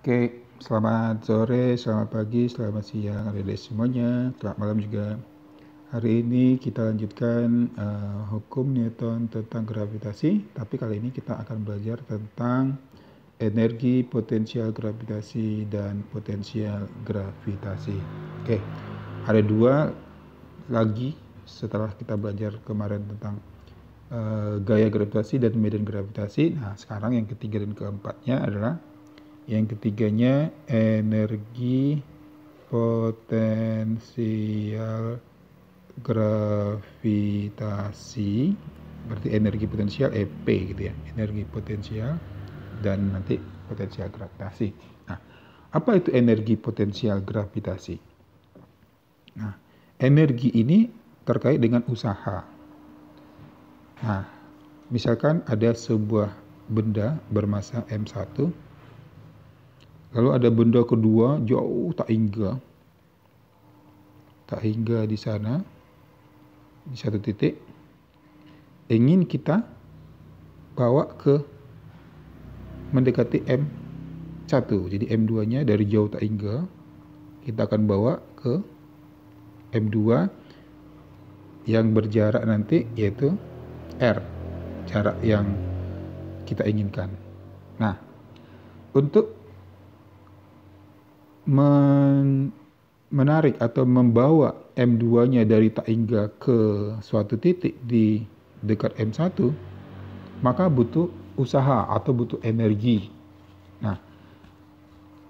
Oke, selamat sore, selamat pagi, selamat siang, adik-adik semuanya, selamat malam juga. Hari ini kita lanjutkan hukum Newton tentang gravitasi, tapi kali ini kita akan belajar tentang energi potensial gravitasi dan potensial gravitasi. Oke, ada dua lagi setelah kita belajar kemarin tentang gaya gravitasi dan medan gravitasi. Nah, sekarang yang ketiga dan keempatnya adalah yang ketiganya energi potensial gravitasi, berarti energi potensial EP gitu ya, energi potensial dan nanti potensial gravitasi. Nah, apa itu energi potensial gravitasi? Nah, energi ini terkait dengan usaha. Nah, misalkan ada sebuah benda bermassa M1, lalu ada benda kedua jauh tak hingga di sana, di satu titik, ingin kita bawa ke mendekati M1. Jadi M2-nya dari jauh tak hingga, kita akan bawa ke M2 yang berjarak nanti yaitu R, jarak yang kita inginkan. Nah, untuk menarik atau membawa M2-nya dari tak hingga ke suatu titik di dekat M1, maka butuh usaha atau butuh energi. Nah,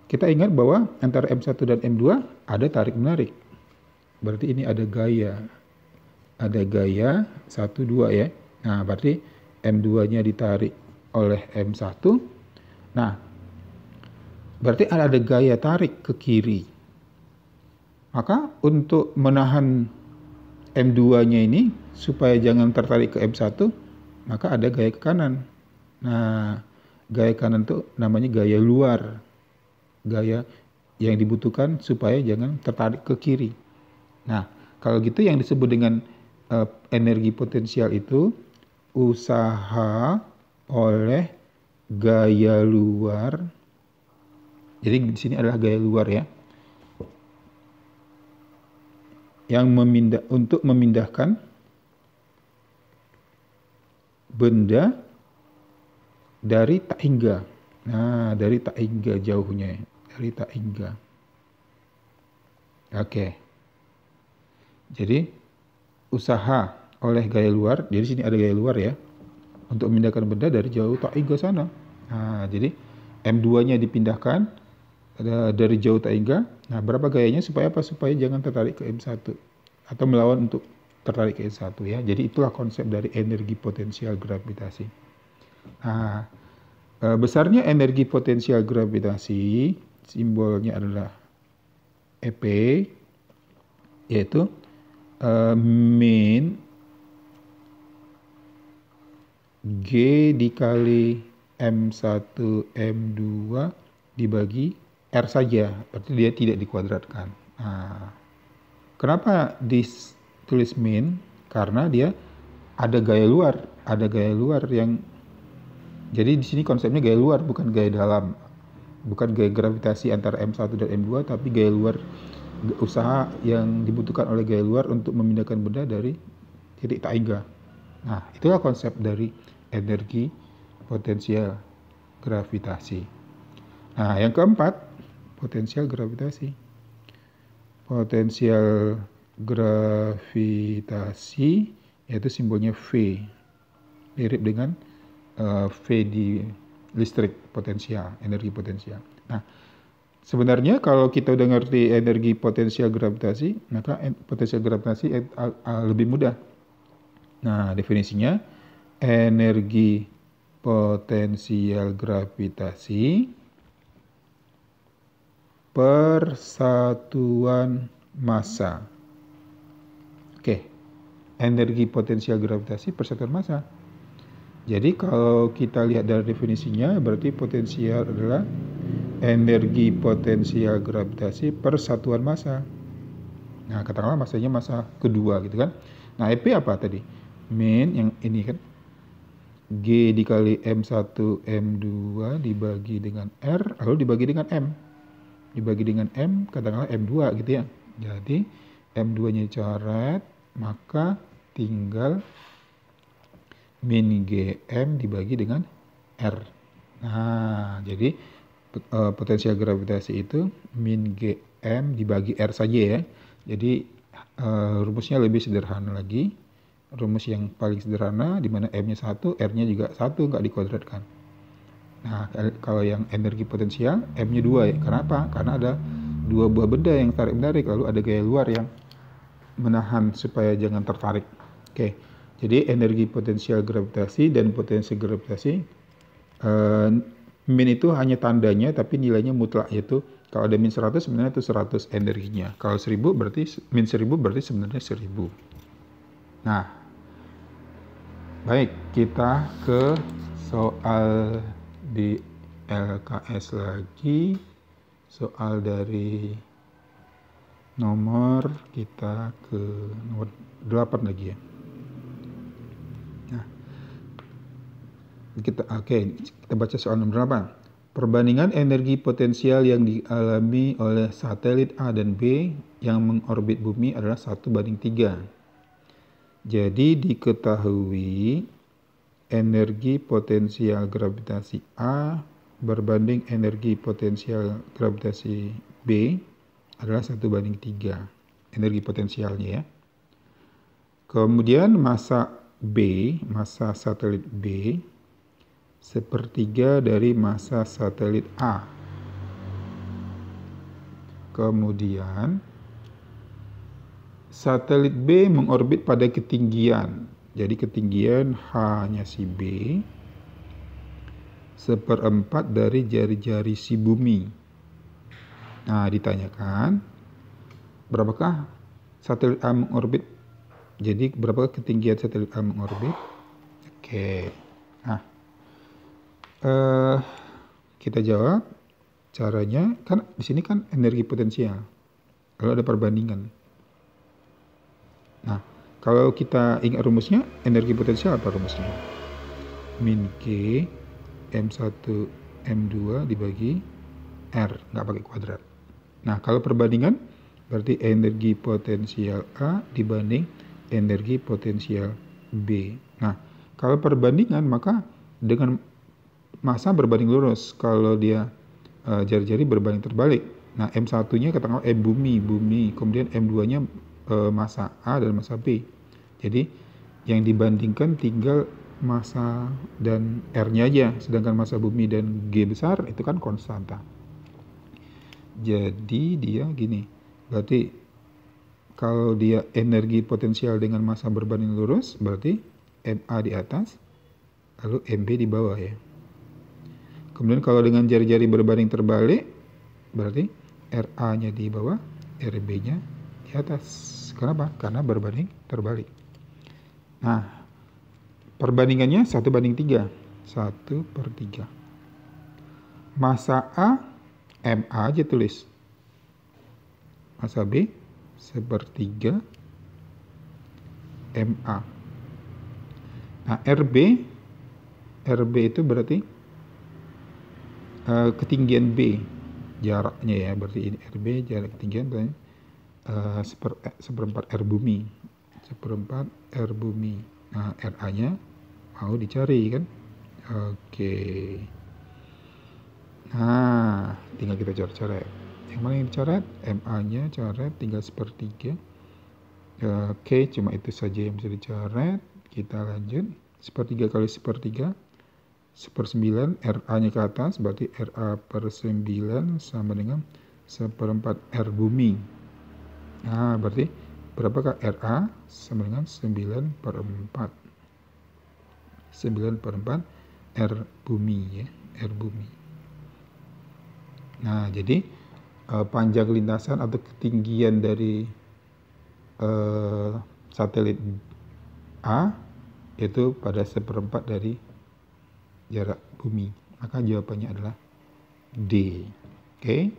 kita ingat bahwa antara M1 dan M2 ada tarik-menarik. Berarti ini ada gaya. Ada gaya 1, 2 ya. Nah, berarti M2-nya ditarik oleh M1. Nah, berarti ada gaya tarik ke kiri. Maka untuk menahan M2-nya ini supaya jangan tertarik ke M1, maka ada gaya ke kanan. Nah, gaya kanan itu namanya gaya luar. Gaya yang dibutuhkan supaya jangan tertarik ke kiri. Nah, kalau gitu yang disebut dengan energi potensial itu usaha oleh gaya luar. Jadi di sini adalah gaya luar ya, yang untuk memindahkan benda dari tak hingga. Nah, dari tak hingga jauhnya, dari tak hingga. Oke. Jadi usaha oleh gaya luar. Jadi sini ada gaya luar ya, untuk memindahkan benda dari jauh tak hingga sana. Nah, jadi M2-nya dipindahkan dari jauh tak hingga. Nah, berapa gayanya supaya apa? Supaya jangan tertarik ke M1 atau melawan untuk tertarik ke M1 ya. Jadi itulah konsep dari energi potensial gravitasi. Nah, besarnya energi potensial gravitasi simbolnya adalah EP, yaitu min G dikali M1 M2 dibagi R saja, berarti dia tidak dikuadratkan. Nah, kenapa ditulis min? Karena dia ada gaya luar yang, jadi di sini konsepnya gaya luar, bukan gaya dalam, bukan gaya gravitasi antara M1 dan M2, tapi gaya luar, usaha yang dibutuhkan oleh gaya luar untuk memindahkan benda dari titik tak hingga. Nah, itulah konsep dari energi potensial gravitasi. Nah, yang keempat, potensial gravitasi. Potensial gravitasi yaitu simbolnya V, mirip dengan V di listrik, potensial, energi potensial. Nah, sebenarnya kalau kita udah ngerti energi potensial gravitasi, maka potensial gravitasi lebih mudah. Nah, definisinya energi potensial gravitasi persatuan massa. Oke, energi potensial gravitasi persatuan massa. Jadi kalau kita lihat dari definisinya, berarti potensial adalah energi potensial gravitasi persatuan massa. Nah, katakanlah massanya massa kedua gitu kan. Nah, EP apa tadi? Min yang ini kan. G dikali M1 M2 dibagi dengan R lalu dibagi dengan M. Dibagi dengan M, katakanlah M2 gitu ya. Jadi M2-nya coret, maka tinggal min GM dibagi dengan R. Nah, jadi potensial gravitasi itu min GM dibagi R saja ya. Jadi rumusnya lebih sederhana lagi. Rumus yang paling sederhana di mana M-nya 1, R-nya juga 1, nggak dikuadratkan. Nah, kalau yang energi potensial, M-nya 2 ya. Kenapa? Karena ada dua buah benda yang tarik-menarik, lalu ada gaya luar yang menahan supaya jangan tertarik. Oke, jadi energi potensial gravitasi dan potensi gravitasi, min itu hanya tandanya, tapi nilainya mutlak, yaitu kalau ada min 100 sebenarnya itu 100 energinya. Kalau 1000 berarti min 1000 berarti sebenarnya 1000. Nah, baik, kita ke soal di LKS lagi. Soal dari nomor, kita ke nomor 8 lagi ya. Nah, kita baca soal nomor 8. Perbandingan energi potensial yang dialami oleh satelit A dan B yang mengorbit bumi adalah 1:3. Jadi diketahui energi potensial gravitasi A berbanding energi potensial gravitasi B adalah 1:3. Energi potensialnya ya. Kemudian massa B, massa satelit B, 1/3 dari massa satelit A. Kemudian satelit B mengorbit pada ketinggian. Jadi ketinggian H-nya si B 1/4 dari jari-jari si bumi. Nah, ditanyakan berapakah satelit A mengorbit? Jadi berapakah ketinggian satelit A mengorbit? Oke. Nah, kita jawab caranya kan di sini kan energi potensial. Lalu ada perbandingan. Nah, kalau kita ingat rumusnya, energi potensial apa rumusnya? Min G M1 M2 dibagi R, nggak pakai kuadrat. Nah, kalau perbandingan, berarti energi potensial A dibanding energi potensial B. Nah, kalau perbandingan, maka dengan massa berbanding lurus. Kalau dia jari-jari berbanding terbalik. Nah, M1-nya katakanlah M bumi, kemudian M2-nya massa A dan massa B. Jadi yang dibandingkan tinggal massa dan R-nya aja, sedangkan massa bumi dan G besar itu kan konstanta. Jadi dia gini, berarti kalau dia energi potensial dengan massa berbanding lurus, berarti MA di atas, lalu MB di bawah ya. Kemudian kalau dengan jari-jari berbanding terbalik, berarti RA-nya di bawah, RB-nya di atas. Kenapa? Karena berbanding terbalik. Nah, perbandingannya 1:3. 1/3. Massa A, MA aja tulis. Massa B, 1/3 MA. Nah, RB itu berarti ketinggian B. Jaraknya ya, berarti ini RB, jarak ketinggian berarti 1/4 R bumi. 1/4 R bumi. Nah, RA-nya mau dicari kan? Oke. Nah, tinggal kita coret-coret. Yang mana yang dicoret? MA-nya coret, tinggal 1/3. Oke, cuma itu saja yang bisa dicoret. Kita lanjut. 1/3 kali 1/3. 1/9, RA-nya ke atas, berarti RA/9 sama dengan 1/4 R bumi. Nah, berarti berapakah RA? Sama dengan 9/4. 9/4 R bumi ya, R bumi. Nah, jadi panjang lintasan atau ketinggian dari satelit A itu pada 1/4 dari jarak bumi. Maka jawabannya adalah D. Oke.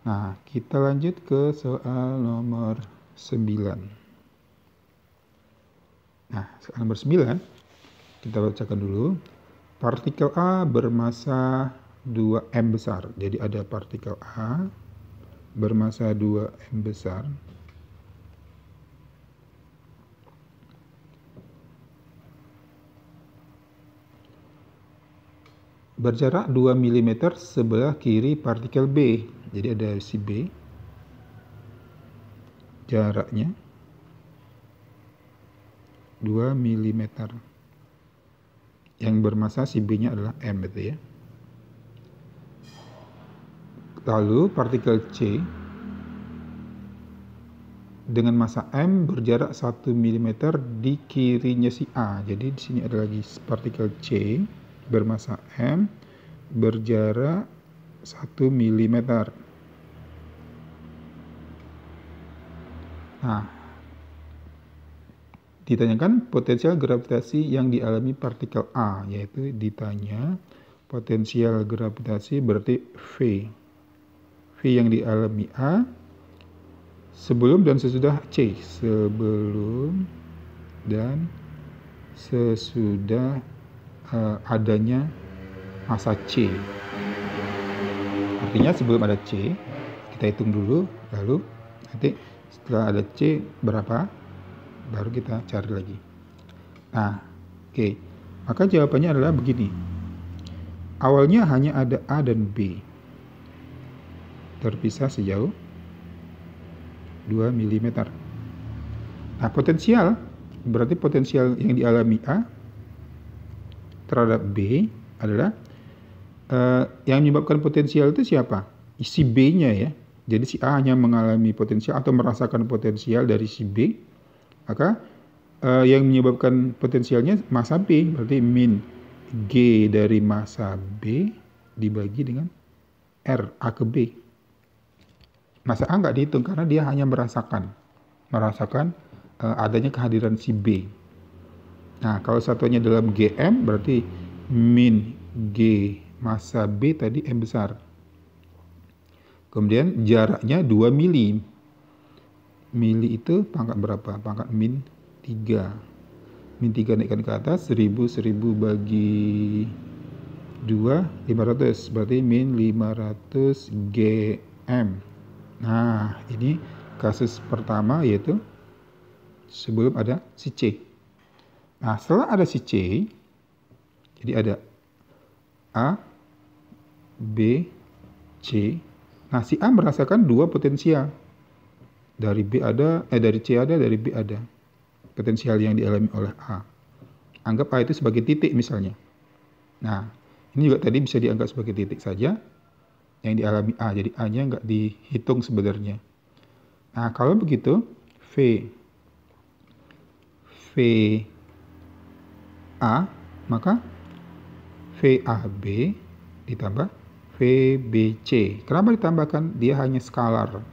Nah, kita lanjut ke soal nomor 9. Nah, soal nomor 9, Kita bacakan dulu. Partikel A bermasa 2M besar. Jadi ada partikel A bermasa 2M besar. Berjarak 2 mm sebelah kiri partikel B. Jadi ada si B. Jaraknya 2 mm. Yang bermasa si B-nya adalah M, gitu ya. Lalu partikel C dengan massa M berjarak 1 mm di kirinya si A. Jadi di sini ada lagi partikel C bermassa M berjarak 1 mm. Nah, ditanyakan potensial gravitasi yang dialami partikel A, yaitu ditanya potensial gravitasi berarti V. V yang dialami A sebelum dan sesudah C. Sebelum dan sesudah adanya massa C. Artinya sebelum ada C, kita hitung dulu, lalu nanti setelah ada C berapa, baru kita cari lagi. Nah, oke. Maka jawabannya adalah begini. Awalnya hanya ada A dan B. Terpisah sejauh 2 mm. Nah, potensial berarti potensial yang dialami A terhadap B adalah yang menyebabkan potensial itu siapa? Si B-nya ya. Jadi si A hanya mengalami potensial atau merasakan potensial dari si B. Maka yang menyebabkan potensialnya massa B, berarti min G dari massa B dibagi dengan R, A ke B. Massa A nggak dihitung karena dia hanya merasakan adanya kehadiran si B. Nah, kalau satunya dalam GM berarti min G massa B tadi M besar. Kemudian jaraknya 2 mili. Mili itu pangkat berapa? Pangkat min 3. Min 3 naikkan ke atas, 1000 bagi 2, 500. Berarti min 500 GM. Nah, ini kasus pertama yaitu sebelum ada si C. Nah, setelah ada si C, jadi ada A, B, C. Nah, si A merasakan dua potensial. Dari B ada, dari C ada, dari B ada. Potensial yang dialami oleh A. Anggap A itu sebagai titik misalnya. Nah, ini juga tadi bisa dianggap sebagai titik saja yang dialami A. Jadi A-nya nggak dihitung sebenarnya. Nah, kalau begitu, V A, maka VAB ditambah VBC. Kenapa ditambahkan? Dia hanya skalar.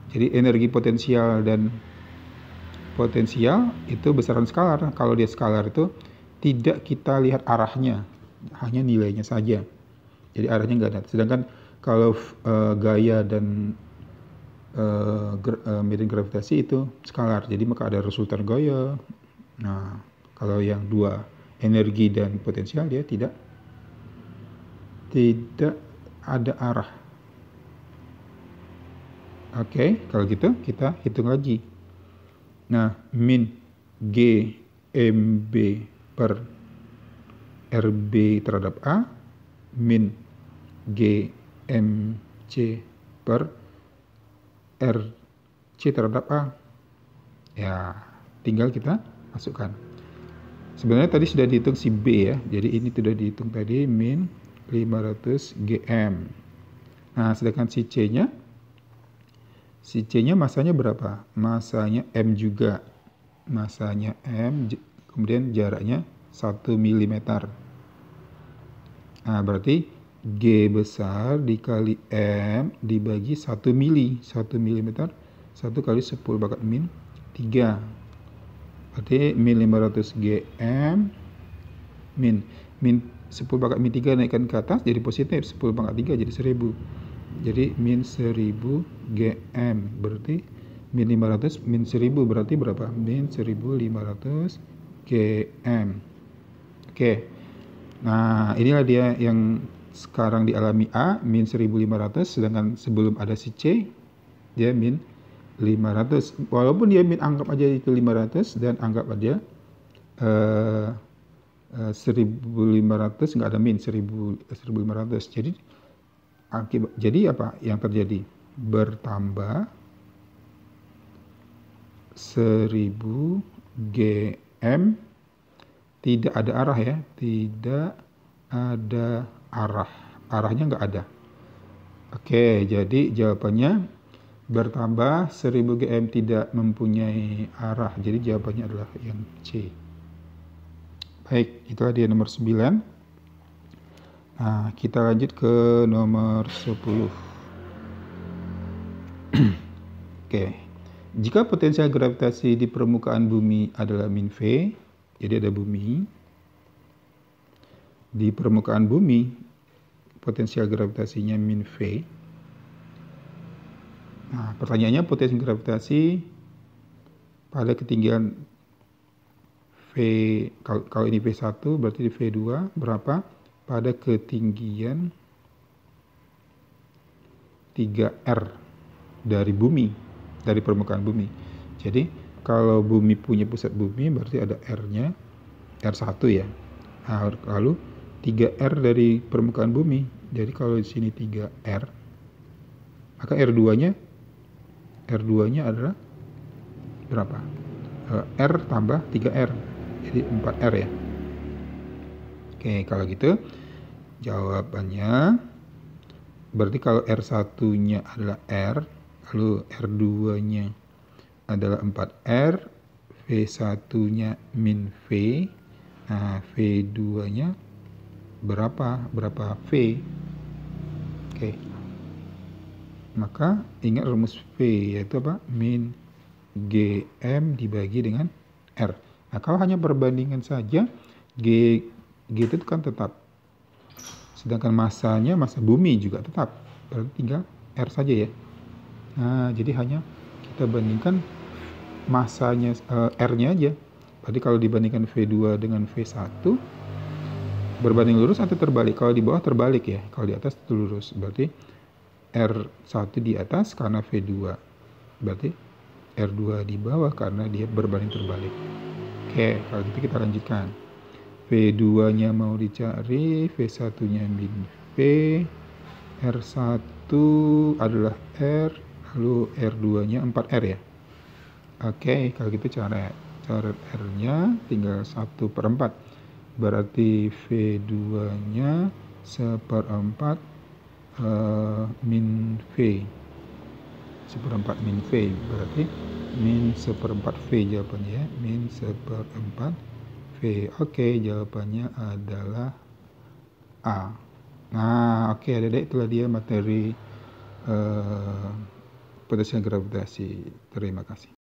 Jadi energi potensial dan potensial itu besaran skalar. Kalau dia skalar itu tidak kita lihat arahnya, hanya nilainya saja. Jadi arahnya nggak ada. Sedangkan kalau gaya dan medan gravitasi itu skalar. Jadi maka ada resultan gaya. Nah, kalau yang dua energi dan potensial dia tidak ada arah. Oke, kalau gitu kita hitung lagi. Nah, min G MB per RB terhadap A, min G MC per RC terhadap A. Ya, tinggal kita masukkan. Sebenarnya tadi sudah dihitung si B ya. Jadi ini sudah dihitung tadi min 500 GM. Nah, sedangkan si C-nya masanya berapa? Masanya M juga. Masanya M, kemudian jaraknya 1 mm. Nah, berarti G besar dikali M dibagi 1 mili. 1 mm, 1 kali 10 pangkat min 3. Berarti min 500 GM min 10 pangkat min 3 naikkan ke atas jadi positif, 10 pangkat 3 jadi 1000. Jadi min 1000 GM berarti min 500 min 1000 berarti berapa? Min 1500 GM. Oke. Nah, inilah dia yang sekarang dialami A, min 1500, sedangkan sebelum ada si C, dia min 500. Walaupun dia min, anggap aja itu 500, dan anggap aja 1500, nggak ada min, 1500. Jadi apa yang terjadi? Bertambah 1000 GM, tidak ada arah ya, tidak ada arah, arahnya nggak ada. Oke, jadi jawabannya bertambah 1000 GM tidak mempunyai arah, jadi jawabannya adalah yang C. Baik, itulah dia nomor 9. Nah, kita lanjut ke nomor 10. Oke. Jika potensial gravitasi di permukaan bumi adalah min V, jadi ada bumi. Di permukaan bumi, potensial gravitasinya min V. Nah, pertanyaannya potensial gravitasi pada ketinggian V, kalau ini V1 berarti di V2 berapa? Pada ketinggian 3R dari bumi, dari permukaan bumi. Jadi kalau bumi punya pusat bumi berarti ada R-nya, R1 ya. Nah, lalu 3R dari permukaan bumi. Jadi kalau di sini 3R, maka R2-nya adalah berapa? R tambah 3R, jadi 4R ya. Oke, kalau gitu jawabannya berarti kalau R1-nya adalah R, lalu R2-nya adalah 4R, V1-nya min V, nah V2-nya berapa V? Oke, maka ingat rumus V, yaitu apa? Min GM dibagi dengan R. Nah, kalau hanya perbandingan saja, G itu kan tetap. Sedangkan masanya, massa bumi juga tetap. Berarti tinggal R saja ya. Nah, jadi hanya kita bandingkan massanya, R-nya aja. Berarti kalau dibandingkan V2 dengan V1, berbanding lurus atau terbalik? Kalau di bawah terbalik ya, kalau di atas itu lurus. Berarti R1 di atas karena V2. Berarti R2 di bawah karena dia berbanding terbalik. Oke, kalau gitu kita lanjutkan. V2-nya mau dicari, V1-nya min V, R1 adalah R, lalu R2-nya 4R ya. Oke, kalau gitu cara R-nya tinggal 1/4. Berarti V2-nya 1/4 min V. 1/4 min V, berarti min 1/4 V jawabannya ya, min 1/4 V. Oke, jawabannya adalah A. Nah, oke adik-adik, itulah dia materi potensial gravitasi. Terima kasih.